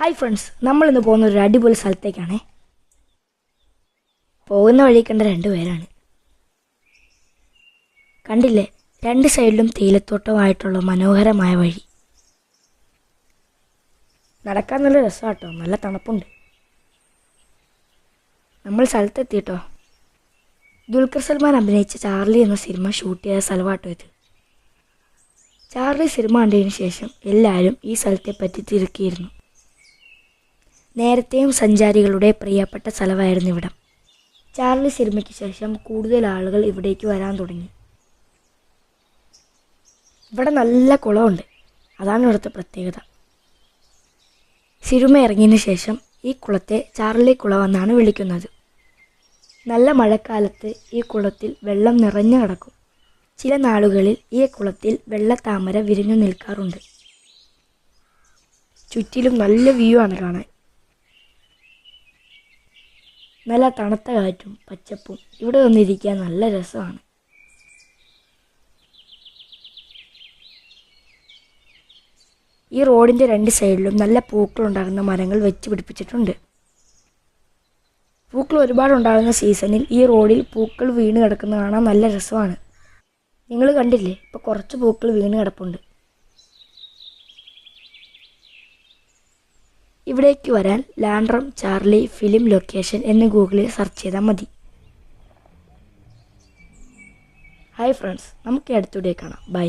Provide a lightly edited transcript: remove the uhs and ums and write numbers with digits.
Hi friends, നമ്മളിന്ന് പോകുന്ന ഒരു അടിപൊളി സ്ഥലത്തേക്കാണേ. പോകുന്ന വഴി കണ്ട രണ്ടുപേരാണ്. കണ്ടില്ലേ, രണ്ട് സൈഡിലും തേയിലത്തോട്ടമായിട്ടുള്ള മനോഹരമായ വഴി. നടക്കാൻ നല്ല രസമാട്ടോ, നല്ല തണുപ്പുണ്ട്. നമ്മൾ സ്ഥലത്തെത്തിയിട്ടോ. ദുൽഖർ സൽമാൻ അഭിനയിച്ച ചാർലി എന്ന സിനിമ ഷൂട്ട് ചെയ്ത സ്ഥലമാട്ടോ ഇത്. ചാർലി സിനിമ കണ്ടതിന് ശേഷം എല്ലാവരും ഈ സ്ഥലത്തെപ്പറ്റി തിരക്കിയിരുന്നു. നേരത്തെയും സഞ്ചാരികളുടെ പ്രിയപ്പെട്ട സ്ഥലമായിരുന്നു ഇവിടം. ചാർലി സിനിമയ്ക്ക് ശേഷം കൂടുതൽ ആളുകൾ ഇവിടേക്ക് വരാൻ തുടങ്ങി. ഇവിടെ നല്ല കുളമുണ്ട്, അതാണ് ഇവിടുത്തെ പ്രത്യേകത. സിനിമ ഇറങ്ങിയതിന് ശേഷം ഈ കുളത്തെ ചാർലി കുളം എന്നാണ് വിളിക്കുന്നത്. നല്ല മഴക്കാലത്ത് ഈ കുളത്തിൽ വെള്ളം നിറഞ്ഞു കിടക്കും. ചില നാളുകളിൽ ഈ കുളത്തിൽ വെള്ളത്താമര വിരിഞ്ഞു നിൽക്കാറുണ്ട്. ചുറ്റിലും നല്ല വ്യൂ ആണ് കാണാൻ. നല്ല തണുത്ത കാറ്റും പച്ചപ്പും, ഇവിടെ വന്നിരിക്കാൻ നല്ല രസമാണ്. ഈ റോഡിൻ്റെ രണ്ട് സൈഡിലും നല്ല പൂക്കളുണ്ടാകുന്ന മരങ്ങൾ വെച്ച് പിടിപ്പിച്ചിട്ടുണ്ട്. പൂക്കൾ ഒരുപാടുണ്ടാകുന്ന സീസണിൽ ഈ റോഡിൽ പൂക്കൾ വീണ് കിടക്കുന്ന കാണാൻ നല്ല രസമാണ്. നിങ്ങൾ കണ്ടില്ലേ, ഇപ്പോൾ കുറച്ച് പൂക്കൾ വീണ് കിടപ്പുണ്ട്. ഇവിടേക്ക് വരാൻ ലാൻഡ്രം ചാർലി ഫിലിം ലൊക്കേഷൻ എന്ന് ഗൂഗിളിൽ സെർച്ച് ചെയ്താൽ മതി. ഹായ് ഫ്രണ്ട്സ്, നമുക്ക് അടുത്തൂടെ കാണാം. ബൈ.